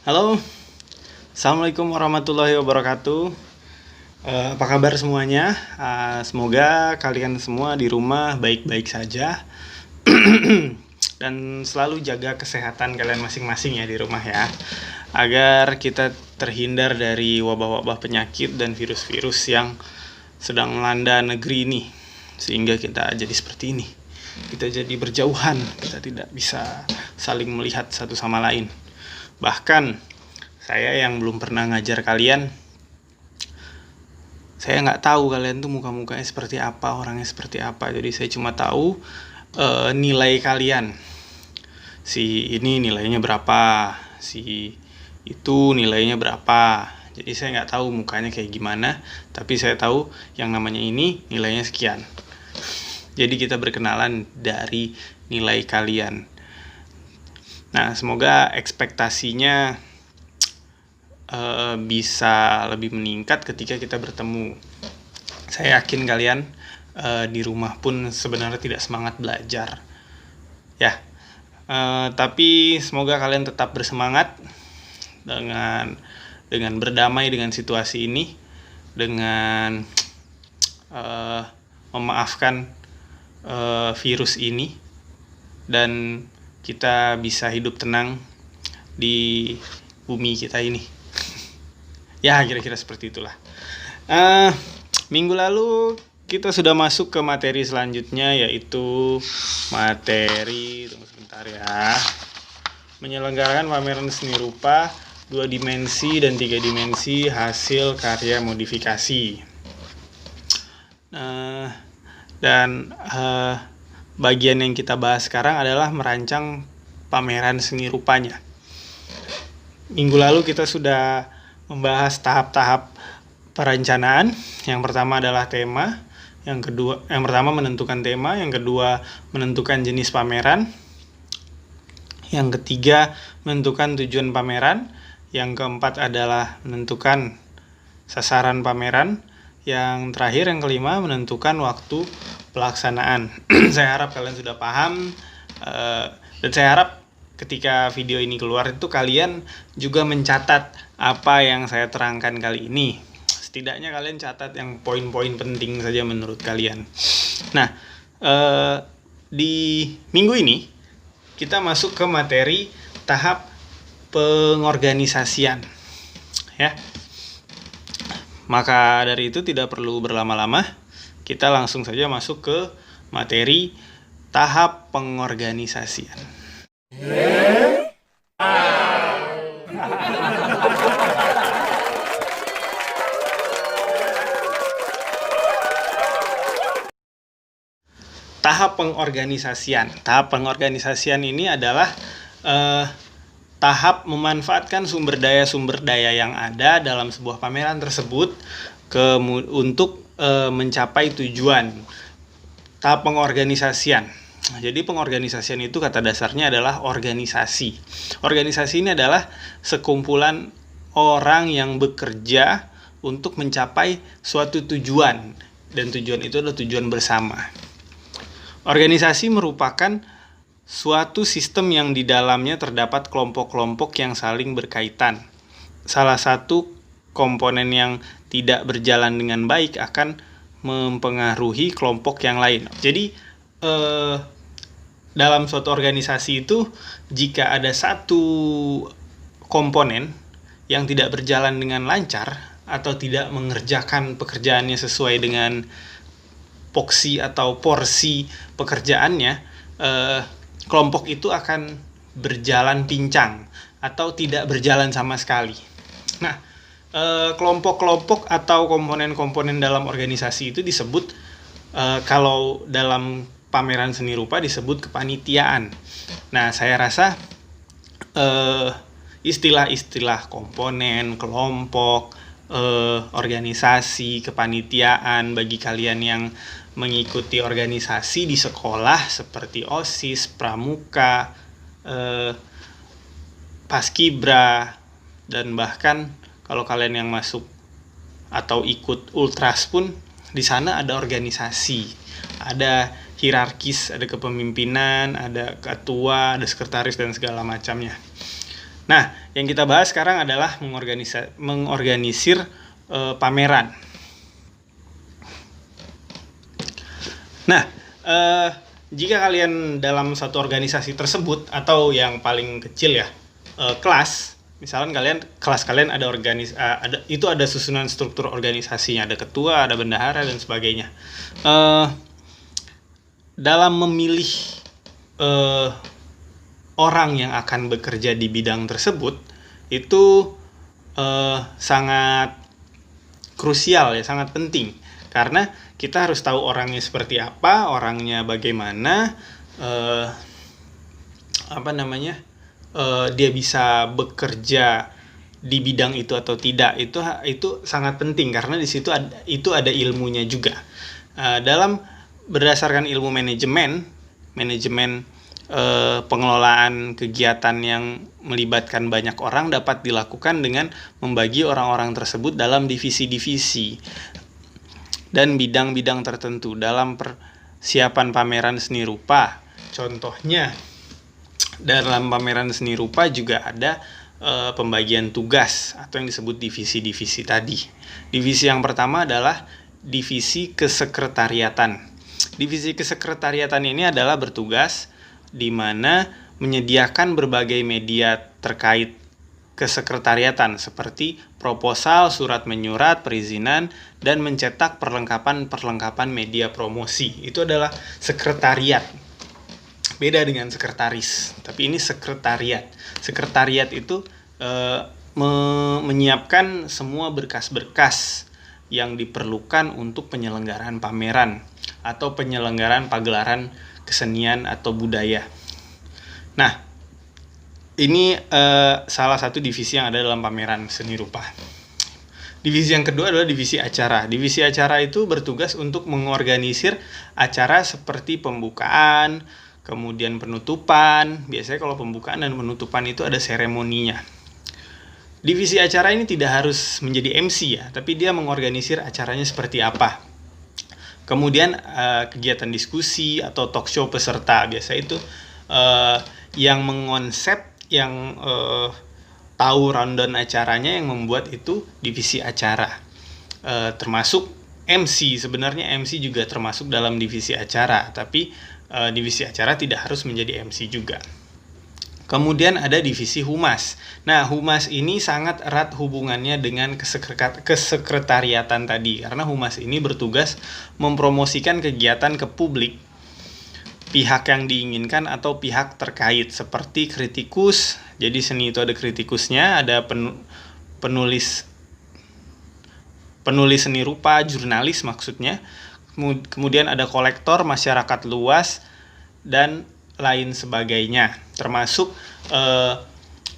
Halo, Assalamualaikum warahmatullahi wabarakatuh. Apa kabar semuanya? Semoga kalian semua di rumah baik-baik saja dan selalu jaga kesehatan kalian masing-masing ya di rumah ya, agar kita terhindar dari wabah-wabah penyakit dan virus-virus yang sedang melanda negeri ini, sehingga kita jadi seperti ini. Kita jadi berjauhan, kita tidak bisa saling melihat satu sama lain. Bahkan saya yang belum pernah ngajar kalian, saya nggak tahu kalian tuh muka-mukanya seperti apa, orangnya seperti apa. Jadi saya cuma tahu nilai kalian. Si ini nilainya berapa, si itu nilainya berapa. Jadi saya nggak tahu mukanya kayak gimana, tapi saya tahu yang namanya ini nilainya sekian. Jadi kita berkenalan dari nilai kalian. Nah, semoga ekspektasinya bisa lebih meningkat ketika kita bertemu. Saya yakin kalian di rumah pun sebenarnya tidak semangat belajar, ya. Tapi semoga kalian tetap bersemangat dengan berdamai dengan situasi ini, dengan memaafkan virus ini, dan kita bisa hidup tenang di bumi kita ini. Ya, kira-kira seperti itulah. Minggu lalu kita sudah masuk ke materi selanjutnya, yaitu materi, tunggu sebentar ya, menyelenggarakan pameran seni rupa 2 dimensi dan 3 dimensi hasil karya modifikasi. Dan bagian yang kita bahas sekarang adalah merancang pameran seni rupanya. Minggu lalu kita sudah membahas tahap-tahap perencanaan. Yang pertama adalah tema, yang pertama menentukan tema, yang kedua menentukan jenis pameran, yang ketiga menentukan tujuan pameran, yang keempat adalah menentukan sasaran pameran, yang terakhir yang kelima menentukan waktu pelaksanaan. Saya harap kalian sudah paham, dan saya harap ketika video ini keluar itu kalian juga mencatat apa yang saya terangkan kali ini. Setidaknya kalian catat yang poin-poin penting saja menurut kalian. Nah, di minggu ini kita masuk ke materi tahap pengorganisasian, ya. Maka dari itu tidak perlu berlama-lama, kita langsung saja masuk ke materi tahap pengorganisasian. Tahap pengorganisasian. Tahap pengorganisasian ini adalah tahap memanfaatkan sumber daya yang ada dalam sebuah pameran tersebut untuk mencapai tujuan. Tahap pengorganisasian. Jadi pengorganisasian itu kata dasarnya adalah organisasi. Organisasi ini adalah sekumpulan orang yang bekerja untuk mencapai suatu tujuan, dan tujuan itu adalah tujuan bersama. Organisasi merupakan suatu sistem yang di dalamnya terdapat kelompok-kelompok yang saling berkaitan. Salah satu komponen yang tidak berjalan dengan baik akan mempengaruhi kelompok yang lain. Jadi dalam suatu organisasi itu, jika ada satu komponen yang tidak berjalan dengan lancar atau tidak mengerjakan pekerjaannya sesuai dengan porsi pekerjaannya, kelompok itu akan berjalan pincang atau tidak berjalan sama sekali. Nah, kelompok-kelompok atau komponen-komponen dalam organisasi itu disebut, kalau dalam pameran seni rupa disebut kepanitiaan. Nah, saya rasa istilah-istilah komponen, kelompok, organisasi, kepanitiaan bagi kalian yang mengikuti organisasi di sekolah seperti OSIS, Pramuka, Paskibra, dan bahkan kalau kalian yang masuk atau ikut Ultras pun di sana ada organisasi, ada hierarkis, ada kepemimpinan, ada ketua, ada sekretaris dan segala macamnya. Nah, yang kita bahas sekarang adalah mengorganisir pameran. Nah, jika kalian dalam satu organisasi tersebut, atau yang paling kecil ya, kelas, misalkan kelas kalian ada susunan struktur organisasinya, ada ketua, ada bendahara dan sebagainya. Dalam memilih orang yang akan bekerja di bidang tersebut itu sangat krusial ya, sangat penting, karena kita harus tahu orangnya seperti apa, orangnya bagaimana, dia bisa bekerja di bidang itu atau tidak. Itu sangat penting, karena di situ ada ilmunya juga. Berdasarkan ilmu manajemen pengelolaan kegiatan yang melibatkan banyak orang dapat dilakukan dengan membagi orang-orang tersebut dalam divisi-divisi dan bidang-bidang tertentu dalam persiapan pameran seni rupa. Contohnya, dalam pameran seni rupa juga ada pembagian tugas atau yang disebut divisi-divisi tadi. Divisi yang pertama adalah divisi kesekretariatan. Divisi kesekretariatan ini adalah bertugas di mana menyediakan berbagai media terkait kesekretariatan seperti proposal, surat menyurat, perizinan, dan mencetak perlengkapan media promosi. Itu adalah sekretariat. Beda dengan sekretaris, tapi ini sekretariat. Sekretariat itu menyiapkan semua berkas-berkas yang diperlukan untuk penyelenggaraan pameran atau penyelenggaraan pagelaran kesenian atau budaya. Nah, ini salah satu divisi yang ada dalam pameran seni rupa. Divisi yang kedua adalah divisi acara. Divisi acara itu bertugas untuk mengorganisir acara seperti pembukaan, kemudian penutupan. Biasanya kalau pembukaan dan penutupan itu ada seremoninya. Divisi acara ini tidak harus menjadi MC ya, tapi dia mengorganisir acaranya seperti apa. Kemudian kegiatan diskusi atau talk show peserta, biasa itu yang mengonsep, yang tahu rundown acaranya, yang membuat itu divisi acara. Termasuk MC, sebenarnya MC juga termasuk dalam divisi acara, tapi divisi acara tidak harus menjadi MC juga. Kemudian ada divisi humas. Nah, humas ini sangat erat hubungannya dengan kesekretariatan tadi, karena humas ini bertugas mempromosikan kegiatan ke publik, pihak yang diinginkan atau pihak terkait, seperti kritikus. Jadi seni itu ada kritikusnya, ada penulis seni rupa, jurnalis maksudnya. Kemudian ada kolektor, masyarakat luas, dan lain sebagainya, termasuk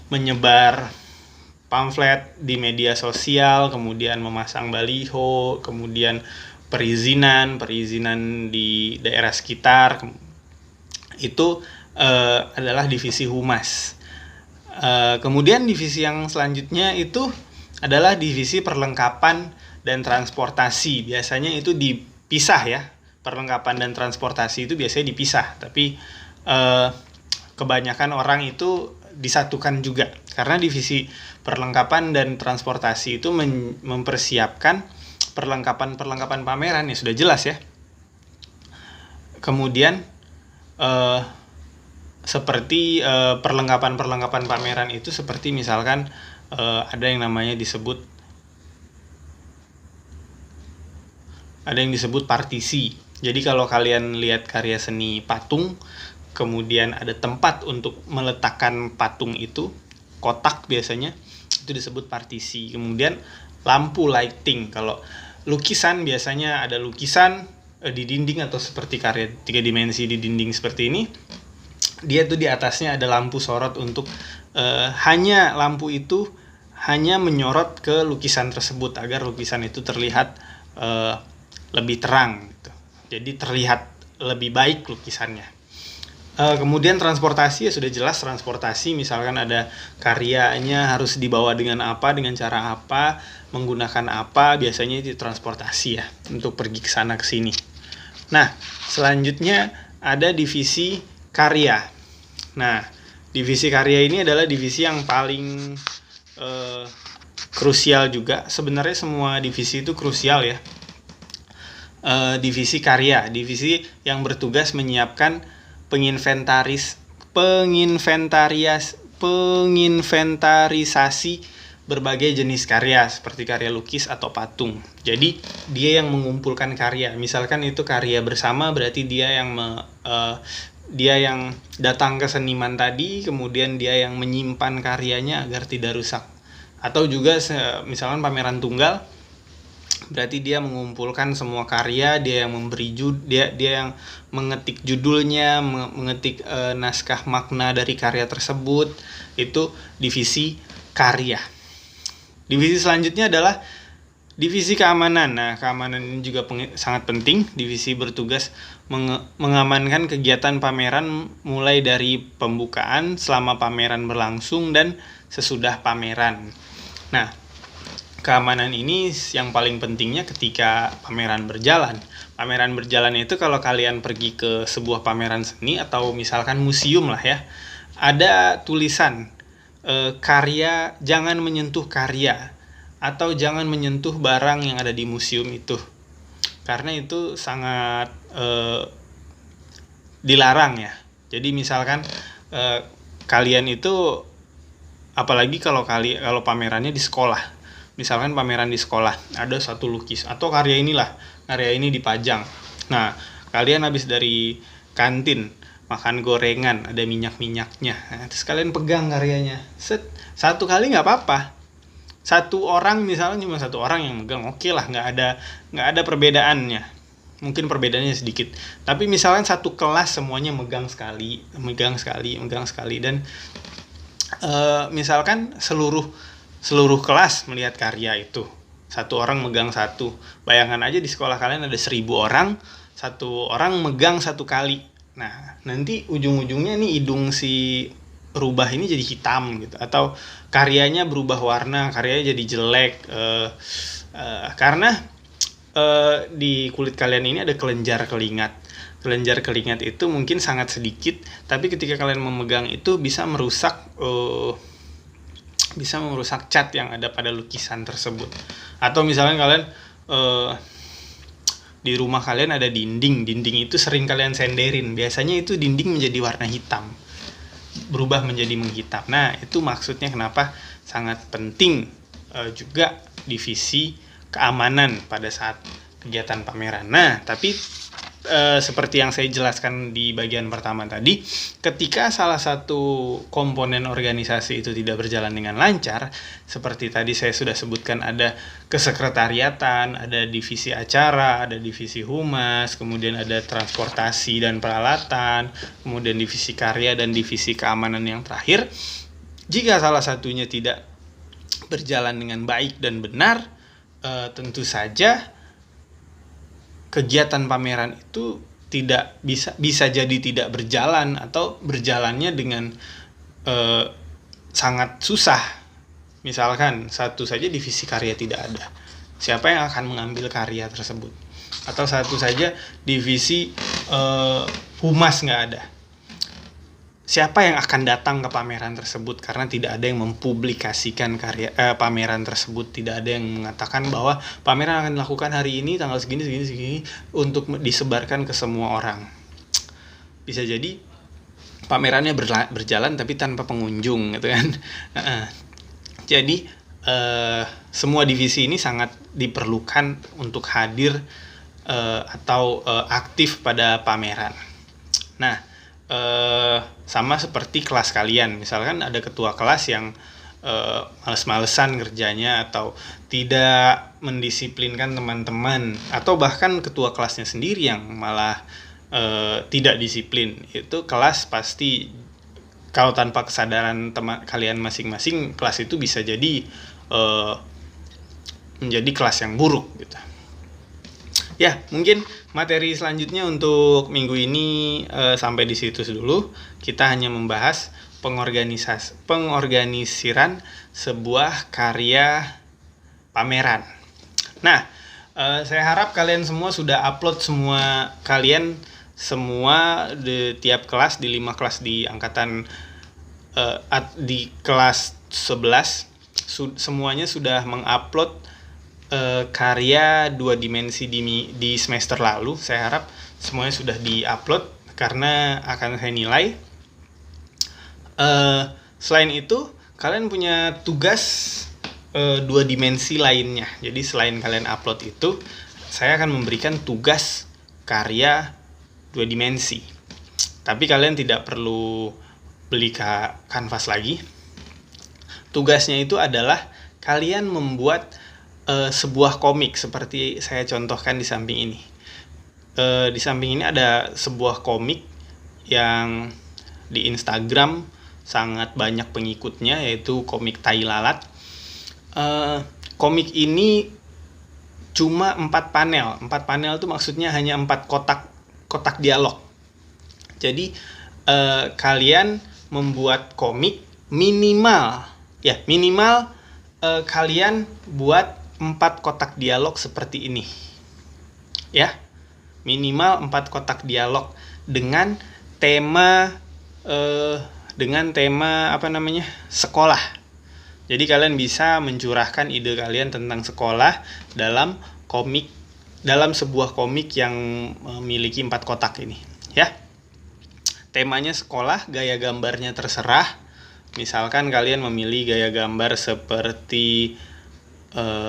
menyebar pamflet di media sosial, kemudian memasang baliho, kemudian perizinan di daerah sekitar. Itu adalah divisi humas. Kemudian divisi yang selanjutnya itu adalah divisi perlengkapan dan transportasi. Biasanya itu dipisah ya, perlengkapan dan transportasi itu biasanya dipisah, tapi kebanyakan orang itu disatukan juga, karena divisi perlengkapan dan transportasi itu mempersiapkan perlengkapan pameran, ya sudah jelas ya. Kemudian seperti perlengkapan pameran itu seperti misalkan ada yang disebut partisi. Jadi kalau kalian lihat karya seni patung, kemudian ada tempat untuk meletakkan patung itu, kotak biasanya, itu disebut partisi. Kemudian lampu lighting. Kalau lukisan biasanya ada lukisan di dinding atau seperti karya 3 dimensi di dinding seperti ini. Dia tuh di atasnya ada lampu sorot untuk lampu itu hanya menyorot ke lukisan tersebut agar lukisan itu terlihat lebih terang gitu. Jadi terlihat lebih baik lukisannya. Kemudian transportasi, ya sudah jelas transportasi, misalkan ada karyanya harus dibawa dengan apa, dengan cara apa, menggunakan apa, biasanya itu transportasi ya, untuk pergi ke sana ke sini. Nah, selanjutnya ada divisi karya. Nah, divisi karya ini adalah divisi yang paling krusial juga. Sebenarnya semua divisi itu krusial ya. Divisi karya, divisi yang bertugas menyiapkan penginventarisasi berbagai jenis karya seperti karya lukis atau patung. Jadi dia yang mengumpulkan karya. Misalkan itu karya bersama, berarti dia yang datang ke seniman tadi, kemudian dia yang menyimpan karyanya agar tidak rusak. Atau juga misalkan pameran tunggal, berarti dia mengumpulkan semua karya, dia yang memberi dia yang mengetik judulnya, mengetik naskah makna dari karya tersebut. Itu divisi karya. Divisi selanjutnya adalah divisi keamanan. Nah, keamanan ini juga sangat penting. Divisi bertugas mengamankan kegiatan pameran mulai dari pembukaan, selama pameran berlangsung, dan sesudah pameran. Nah, keamanan ini yang paling pentingnya ketika pameran berjalan. Pameran berjalan itu kalau kalian pergi ke sebuah pameran seni atau misalkan museum lah ya, ada tulisan karya, jangan menyentuh karya, atau jangan menyentuh barang yang ada di museum itu, karena itu sangat dilarang ya. Jadi misalkan kalian itu, apalagi kalau pamerannya di sekolah, misalkan pameran di sekolah ada satu lukis atau karya ini dipajang. Nah, kalian habis dari kantin makan gorengan, ada minyak-minyaknya, nah, terus kalian pegang karyanya, satu kali nggak apa-apa. Satu orang, misalnya cuma satu orang yang megang, oke lah, nggak ada perbedaannya. Mungkin perbedaannya sedikit, tapi misalkan satu kelas semuanya megang sekali, dan misalkan seluruh kelas melihat karya itu, satu orang megang satu. Bayangkan aja di sekolah kalian ada 1.000 orang, satu orang megang satu kali. Nah, nanti ujung-ujungnya nih hidung si rubah ini jadi hitam gitu, atau karyanya berubah warna, karyanya jadi jelek karena di kulit kalian ini ada kelenjar keringat. Kelenjar keringat itu mungkin sangat sedikit, tapi ketika kalian memegang itu bisa merusak cat yang ada pada lukisan tersebut. Atau misalnya kalian di rumah kalian ada dinding itu sering kalian senderin, biasanya itu dinding menjadi warna hitam, berubah menjadi menghitam. Nah, itu maksudnya kenapa sangat penting juga divisi keamanan pada saat kegiatan pameran. Nah, tapi seperti yang saya jelaskan di bagian pertama tadi, ketika salah satu komponen organisasi itu tidak berjalan dengan lancar, seperti tadi saya sudah sebutkan, ada kesekretariatan, ada divisi acara, ada divisi humas, kemudian ada transportasi dan peralatan, kemudian divisi karya dan divisi keamanan yang terakhir. Jika salah satunya tidak berjalan dengan baik dan benar, tentu saja kegiatan pameran itu tidak bisa jadi tidak berjalan, atau berjalannya dengan sangat susah. Misalkan satu saja divisi karya tidak ada, siapa yang akan mengambil karya tersebut? Atau satu saja divisi humas nggak ada, siapa yang akan datang ke pameran tersebut? Karena tidak ada yang mempublikasikan pameran tersebut, tidak ada yang mengatakan bahwa pameran akan dilakukan hari ini tanggal segini untuk disebarkan ke semua orang. Bisa jadi pamerannya berjalan tapi tanpa pengunjung gitu kan. Jadi semua divisi ini sangat diperlukan untuk hadir atau aktif pada pameran. Nah, sama seperti kelas kalian, misalkan ada ketua kelas yang males-malesan kerjanya, atau tidak mendisiplinkan teman-teman, atau bahkan ketua kelasnya sendiri yang malah tidak disiplin, itu kelas pasti, kalau tanpa kesadaran teman kalian masing-masing, kelas itu bisa jadi menjadi kelas yang buruk gitu. Ya, mungkin materi selanjutnya untuk minggu ini sampai di situ dulu. Kita hanya membahas pengorganisiran sebuah karya pameran. Nah, saya harap kalian semua sudah upload semua di tiap kelas, di 5 kelas di angkatan di kelas 11 semuanya sudah mengupload karya 2 dimensi di semester lalu. Saya harap semuanya sudah diupload karena akan saya nilai. Selain itu, kalian punya tugas 2 dimensi lainnya. Jadi selain kalian upload itu, saya akan memberikan tugas karya 2 dimensi. Tapi kalian tidak perlu beli kanvas lagi. Tugasnya itu adalah kalian membuat sebuah komik seperti saya contohkan di samping ini. Di samping ini ada sebuah komik yang di Instagram sangat banyak pengikutnya, yaitu komik Tai Lalat. Komik ini cuma 4 panel. 4 panel itu maksudnya hanya 4 kotak dialog. Jadi kalian membuat komik minimal kalian buat 4 kotak dialog seperti ini. Ya. Minimal 4 kotak dialog dengan tema sekolah. Jadi kalian bisa mencurahkan ide kalian tentang sekolah dalam sebuah komik yang memiliki 4 kotak ini, ya. Temanya sekolah, gaya gambarnya terserah. Misalkan kalian memilih gaya gambar seperti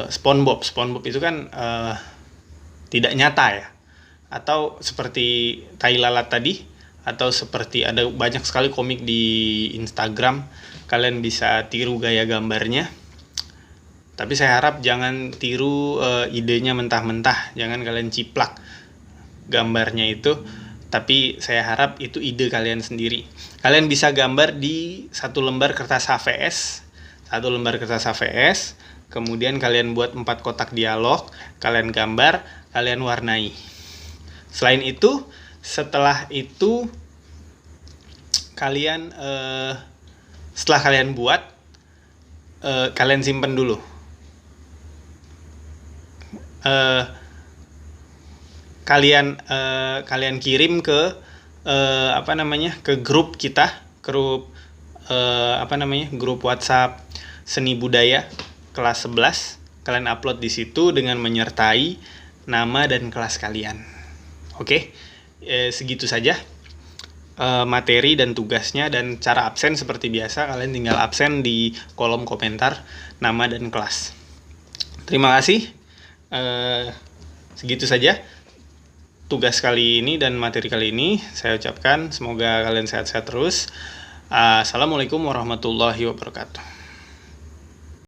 SpongeBob. SpongeBob itu kan tidak nyata ya. Atau seperti Tai Lalat tadi, atau seperti ada banyak sekali komik di Instagram, kalian bisa tiru gaya gambarnya. Tapi saya harap jangan tiru idenya mentah-mentah, jangan kalian ciplak gambarnya itu. Tapi saya harap itu ide kalian sendiri. Kalian bisa gambar di 1 lembar kertas HVS, kemudian kalian buat 4 kotak dialog, kalian gambar, kalian warnai. Selain itu, setelah kalian buat, kalian simpen dulu. Kalian kirim ke grup kita, grup WhatsApp Seni Budaya kelas 11. Kalian upload di situ dengan menyertai nama dan kelas kalian. Oke, segitu saja materi dan tugasnya. Dan cara absen seperti biasa, kalian tinggal absen di kolom komentar nama dan kelas. Terima kasih. Segitu saja tugas kali ini dan materi kali ini. Saya ucapkan semoga kalian sehat-sehat terus. Assalamualaikum warahmatullahi wabarakatuh.